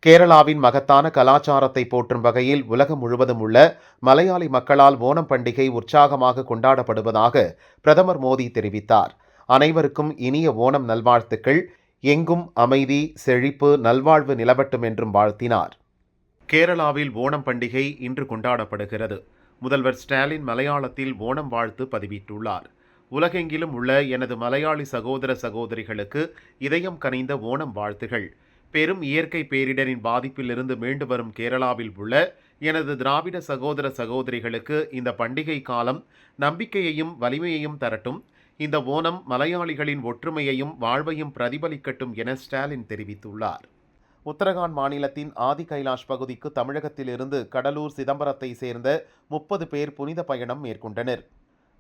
கேரளாவின் மகத்தான கலாச்சாரத்தை போற்றும் வகையில் உலகம் முழுவதும் உள்ள மலையாளி மக்களால் ஓணம் பண்டிகை உற்சாகமாக கொண்டாடப்படுவதாக பிரதமர் மோடி தெரிவித்தார். அனைவருக்கும் இனிய ஓணம் நல்வாழ்த்துக்கள். எங்கும் அமைதி, செழிப்பு, நல்வாழ்வு நிலவட்டும் என்றும் வாழ்த்தினார். கேரளாவில் ஓணம் பண்டிகை இன்று கொண்டாடப்படுகிறது. முதல்வர் ஸ்டாலின் மலையாளத்தில் ஓணம் வாழ்த்து பதிவிட்டுள்ளார். உலகெங்கிலும் உள்ள எனது மலையாளி சகோதர சகோதரிகளுக்கு இதயம் கனிந்த ஓணம் வாழ்த்துகள். பெரும் இயற்கை பேரிடரின் பாதிப்பிலிருந்து மீண்டு வரும் கேரளாவில் உள்ள எனது திராவிட சகோதர சகோதரிகளுக்கு இந்த பண்டிகை காலம் நம்பிக்கையையும் வலிமையையும் தரட்டும். இந்த ஓணம் மலையாளிகளின் ஒற்றுமையையும் வாழ்வையும் பிரதிபலிக்கட்டும் என ஸ்டாலின் தெரிவித்துள்ளார். உத்தரகாண்ட் மாநிலத்தின் ஆதி கைலாஷ் பகுதிக்கு தமிழகத்திலிருந்து கடலூர், சிதம்பரத்தை சேர்ந்த 30 பேர் புனித பயணம் மேற்கொண்டனர்.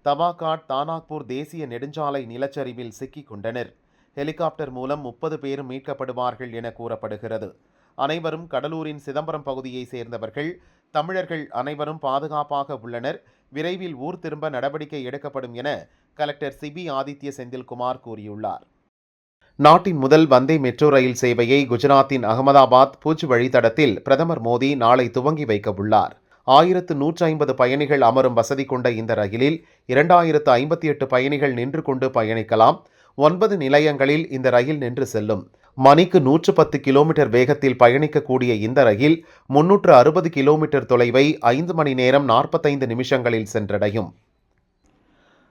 தவாகாட் தானாக்பூர் தேசிய நெடுஞ்சாலை நிலச்சரிவில் சிக்கிக் கொண்டனர். ஹெலிகாப்டர் மூலம் 30 பேரும் மீட்கப்படுவார்கள் என கூறப்படுகிறது. அனைவரும் கடலூரின் சிதம்பரம் பகுதியை சேர்ந்தவர்கள். தமிழர்கள் அனைவரும் பாதுகாப்பாக உள்ளனர். விரைவில் ஊர் திரும்ப நடவடிக்கை எடுக்கப்படும் என கலெக்டர் சிபி ஆதித்ய செந்தில்குமார் கூறியுள்ளார். நாட்டின் முதல் வந்தே மெட்ரோ ரயில் சேவையை குஜராத்தின் அகமதாபாத் பூஜ் வழித்தடத்தில் பிரதமர் மோடி நாளை துவங்கி வைக்க உள்ளார். 1150 பயணிகள் அமரும் வசதி கொண்ட இந்த ரயிலில் 2058 பயணிகள் நின்று கொண்டு பயணிக்கலாம். 9 நிலையங்களில் இந்த ரயில் நின்று செல்லும். மணிக்கு 110 கிலோமீட்டர் வேகத்தில் பயணிக்கக்கூடிய இந்த ரயில் 360 கிலோமீட்டர் தொலைவை 5 மணி நேரம் 45 நிமிஷங்களில் சென்றடையும்.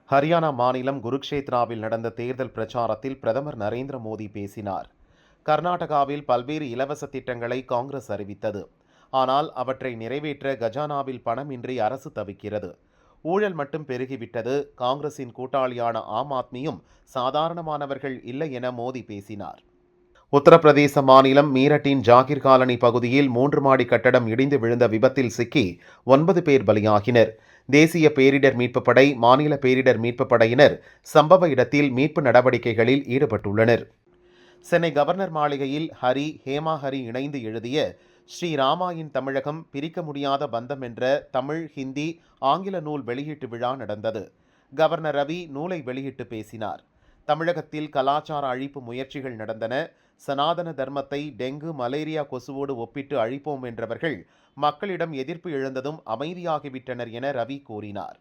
ஹரியானா மாநிலம் குருக்ஷேத்ராவில் நடந்த தேர்தல் பிரச்சாரத்தில் பிரதமர் நரேந்திர மோடி பேசினார். கர்நாடகாவில் பல்வேறு இலவச திட்டங்களை காங்கிரஸ் அறிவித்தது. ஆனால் அவற்றை நிறைவேற்ற கஜானாவில் பணமின்றி அரசு தவிக்கிறது. ஊழல் மட்டும் பெருகிவிட்டது. காங்கிரசின் கூட்டாளியான ஆம் ஆத்மியும் சாதாரணமானவர்கள் இல்லை என மோடி பேசினார். உத்தரப்பிரதேச மாநிலம் மீரட்டின் ஜாகிர் காலனி பகுதியில் 3 மாடி கட்டடம் இடிந்து விழுந்த விபத்தில் சிக்கி 9 பேர் பலியாகினர். தேசிய பேரிடர் மீட்புப் படை, மாநில பேரிடர் மீட்புப் படையினர் சம்பவ இடத்தில் மீட்பு நடவடிக்கைகளில் ஈடுபட்டுள்ளனர். சென்னை கவர்னர் மாளிகையில் ஹேமா ஹரி இணைந்து எழுதிய ஸ்ரீராமாயின் தமிழகம் பிரிக்க முடியாத பந்தம் என்ற தமிழ், ஹிந்தி, ஆங்கில நூல் வெளியீட்டு விழா நடந்தது. கவர்னர் ரவி நூலை வெளியிட்டு பேசினார். தமிழகத்தில் கலாச்சார அழிப்பு முயற்சிகள் நடந்தன. சனாதன தர்மத்தை டெங்கு, மலேரியா கொசுவோடு ஒப்பிட்டு அழிப்போம் என்றவர்கள் மக்களிடம் எதிர்ப்பு எழுந்ததும் அமைதியாகிவிட்டனர் என ரவி கூறினார்.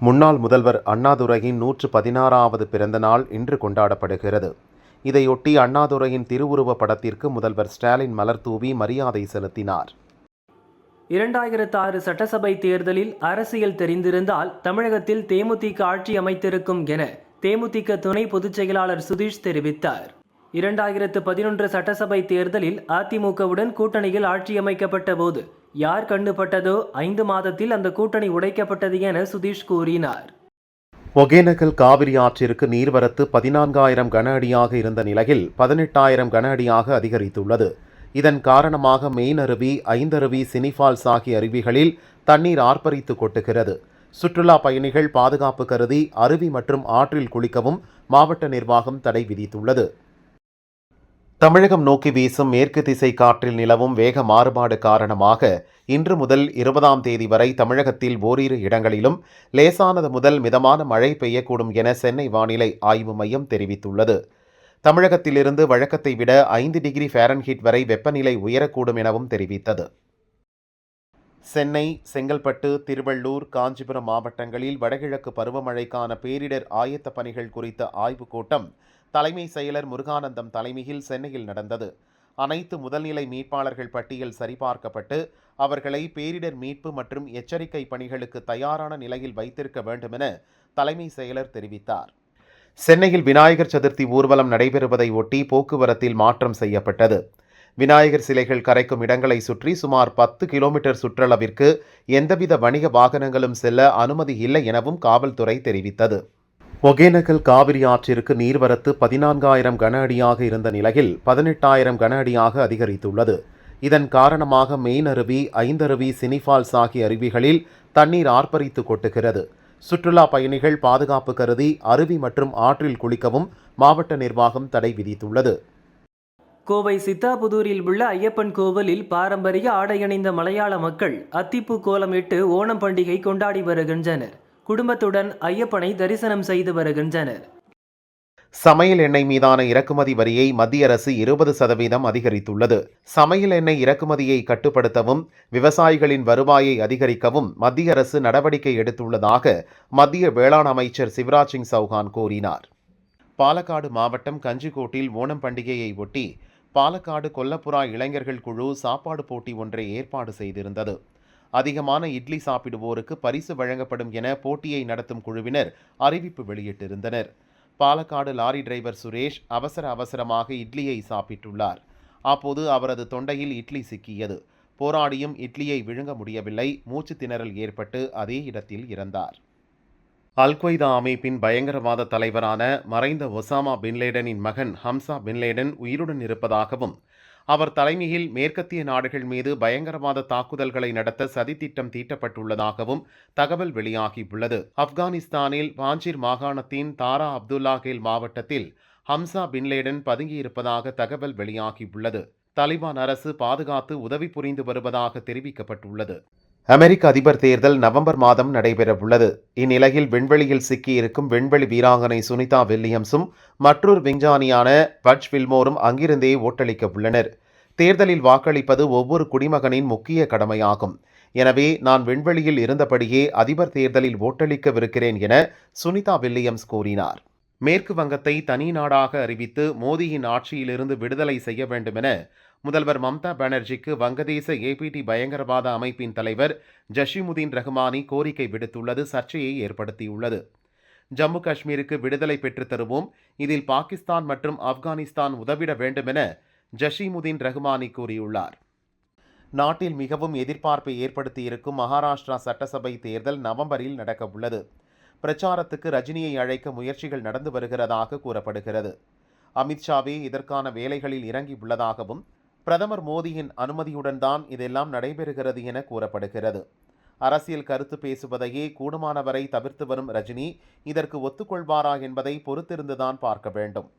முன்னாள் முதல்வர் அண்ணாதுரையின் 116வது பிறந்த நாள் இன்று கொண்டாடப்படுகிறது. இதையொட்டி அண்ணாதுரையின் திருவுருவ படத்திற்கு முதல்வர் ஸ்டாலின் மலர் தூவி மரியாதை செலுத்தினார். 2006 சட்டசபை தேர்தலில் அரசியல் தெரிந்திருந்தால் தமிழகத்தில் தேமுதிக ஆட்சி அமைத்திருக்கும் என தேமுதிக துணை பொதுச் செயலாளர் சுதீஷ் தெரிவித்தார். 2011 சட்டசபை தேர்தலில் அதிமுகவுடன் கூட்டணியில் ஆட்சி அமைக்கப்பட்ட போது யார் கண்டுபட்டதோ 5 மாதத்தில் அந்த கூட்டணி உடைக்கப்பட்டது என சுதீஷ் கூறினார். ஒகேனக்கல் காவிரி ஆற்றிற்கு நீர்வரத்து 14,000 கன அடியாக இருந்த நிலையில் 18,000 கன அடியாக அதிகரித்துள்ளது. இதன் காரணமாக மெயின் அருவி, ஐந்தருவி, சினிஃபால்ஸ் ஆகிய அருவிகளில் தண்ணீர் ஆர்ப்பரித்து கொட்டுகிறது. சுற்றுலா பயணிகள் பாதுகாப்பு கருதி அருவி மற்றும் ஆற்றில் குளிக்கவும் மாவட்ட நிர்வாகம் தடை விதித்துள்ளது. தமிழகம் நோக்கி வீசும் மேற்கு திசை காற்றில் நிலவும் வேக மாறுபாடு காரணமாக இன்று முதல் 20ஆம் தேதி வரை தமிழகத்தில் ஓரிரு இடங்களிலும் லேசானது முதல் மிதமான மழை பெய்யக்கூடும் என சென்னை வானிலை ஆய்வு மையம் தெரிவித்துள்ளது. தமிழகத்திலிருந்து வழக்கத்தை விட 5 டிகிரி ஃபாரன்ஹீட் வரை வெப்பநிலை உயரக்கூடும் எனவும் தெரிவித்தது. சென்னை, செங்கல்பட்டு, திருவள்ளூர், காஞ்சிபுரம் மாவட்டங்களில் வடகிழக்கு பருவமழைக்கான பேரிடர் ஆயத்த பணிகள் குறித்த ஆய்வுக் கூட்டம் தலைமை செயலர் முருகானந்தம் தலைமையில் சென்னையில் நடந்தது. அனைத்து முதல்நிலை மீட்பாளர்கள் பட்டியல் சரிபார்க்கப்பட்டு அவர்களை பேரிடர் மீட்பு மற்றும் எச்சரிக்கை பணிகளுக்கு தயாரான நிலையில் வைத்திருக்க வேண்டும் என தலைமை செயலர் தெரிவித்தார். சென்னையில் விநாயகர் சதுர்த்தி ஊர்வலம் நடைபெறுவதை ஒட்டி போக்குவரத்தில் மாற்றம் செய்யப்பட்டது. விநாயகர் சிலைகள் கரைக்கும் இடங்களை சுற்றி சுமார் 10 கிலோமீட்டர் சுற்றளவிற்கு எந்தவித வணிக வாகனங்களும் செல்ல அனுமதி இல்லை எனவும் காவல்துறை தெரிவித்தது. ஒகேனக்கல் காவிரி ஆற்றிற்கு நீர்வரத்து 14,000 கன அடியாக இருந்த நிலையில் 18,000 கன அடியாக அதிகரித்துள்ளது. இதன் காரணமாக மெயின் அருவி, ஐந்தருவி, சினிஃபால்ஸ் ஆகிய அருவிகளில் தண்ணீர் ஆர்ப்பரித்து கொட்டுகிறது. சுற்றுலா பயணிகள் பாதுகாப்பு கருதி அருவி மற்றும் ஆற்றில் குளிக்கவும் மாவட்ட நிர்வாகம் தடை விதித்துள்ளது. கோவை சித்தாபுதூரில் உள்ள ஐயப்பன் கோவிலில் பாரம்பரிய ஆடையணிந்த மலையாள மக்கள் அத்திப்பூ கோலமிட்டு ஓணம் பண்டிகை கொண்டாடி வருகின்றனர். குடும்பத்துடன் ஐயப்பனை தரிசனம் செய்து வருகின்றனர். சமையல் எண்ணெய் மீதான இறக்குமதி வரியை மத்திய அரசு 20% அதிகரித்துள்ளது. சமையல் எண்ணெய் இறக்குமதியை கட்டுப்படுத்தவும் விவசாயிகளின் வருவாயை அதிகரிக்கவும் மத்திய அரசு நடவடிக்கை எடுத்துள்ளதாக மத்திய வேளாண் அமைச்சர் சிவராஜ் சிங் சௌஹான் கூறினார். பாலக்காடு மாவட்டம் கஞ்சிக்கோட்டில் ஓணம் பண்டிகையை ஒட்டி பாலக்காடு கொல்லப்புறா இளைஞர்கள் குழு சாப்பாடு போட்டி ஒன்றை ஏற்பாடு செய்திருந்தது. அதிகமான இட்லி சாப்பிடுவோருக்கு பரிசு வழங்கப்படும் என போட்டியை நடத்தும் குழுவினர் அறிவிப்பு வெளியிட்டிருந்தனர். பாலக்காடு லாரி டிரைவர் சுரேஷ் அவசரமாக இட்லியை சாப்பிட்டுள்ளார். அப்போது அவரது தொண்டையில் இட்லி சிக்கியது. போராடியும் இட்லியை விழுங்க முடியவில்லை. மூச்சு திணறல் ஏற்பட்டு அதே இடத்தில் இறந்தார். அல்-கொய்தா அமைப்பின் பயங்கரவாத தலைவரான மறைந்த ஒசாமா பின்லேடனின் மகன் ஹம்சா பின்லேடன் உயிருடன் இருப்பதாகவும் அவர் தலைமையில் மேற்கத்திய நாடுகள் மீது பயங்கரவாத தாக்குதல்களை நடத்த சதித்திட்டம் தீட்டப்பட்டுள்ளதாகவும் தகவல் வெளியாகியுள்ளது. ஆப்கானிஸ்தானில் பாஞ்சிர் மாகாணத்தின் தாரா அப்துல்லா கேல் மாவட்டத்தில் ஹம்சா பின்லேடன் பதுங்கியிருப்பதாக தகவல் வெளியாகியுள்ளது. தலிபான் அரசு பாதுகாத்து உதவி புரிந்து வருவதாக தெரிவிக்கப்பட்டுள்ளது. அமெரிக்க அதிபர் தேர்தல் நவம்பர் மாதம் நடைபெறவுள்ளது. இந்நிலையில் விண்வெளியில் சிக்கியிருக்கும் விண்வெளி வீராங்கனை சுனிதா வில்லியம்ஸும் மற்றொரு விஞ்ஞானியான பட்ச் வில்மோரும் அங்கிருந்தே ஓட்டளிக்க உள்ளனர். தேர்தலில் வாக்களிப்பது ஒவ்வொரு குடிமகனின் முக்கிய கடமையாகும். எனவே நான் விண்வெளியில் இருந்தபடியே அதிபர் தேர்தலில் ஓட்டளிக்கவிருக்கிறேன் என சுனிதா வில்லியம்ஸ் கூறினார். மேற்கு வங்கத்தை தனி நாடாக அறிவித்து மோடியின் ஆட்சியிலிருந்து விடுதலை செய்ய வேண்டும் என முதல்வர் மம்தா பானர்ஜிக்கு வங்கதேச ஏபிடி பயங்கரவாத அமைப்பின் தலைவர் ஜஷிமுதீன் ரஹ்மானி கோரிக்கை விடுத்துள்ளது சர்ச்சையை ஏற்படுத்தியுள்ளது. ஜம்மு காஷ்மீருக்கு விடுதலை பெற்றுத் தருவோம், இதில் பாகிஸ்தான் மற்றும் ஆப்கானிஸ்தான் உதவிட வேண்டும் என ஜஷிமுதீன் ரஹ்மானி கூறியுள்ளார். நாட்டில் மிகவும் எதிர்பார்ப்பை ஏற்படுத்தியிருக்கும் மகாராஷ்டிரா சட்டசபை தேர்தல் நவம்பரில் நடக்கவுள்ளது. பிரச்சாரத்துக்கு ரஜினியை அழைக்க முயற்சிகள் நடந்து வருகிறதாக கூறப்படுகிறது. அமித்ஷாவே இதற்கான வேலைகளில் இறங்கியுள்ளதாகவும் பிரதமர் மோடியின் அனுமதியுடன் தான் இதெல்லாம் நடைபெறுகிறது என கூறப்படுகிறது. அரசியல் கருத்து பேசுவதையே கூடுமானவரை தவிர்த்து வரும் ரஜினி இதற்கு ஒத்துக்கொள்வாரா என்பதை பொறுத்திருந்துதான் பார்க்க வேண்டும்.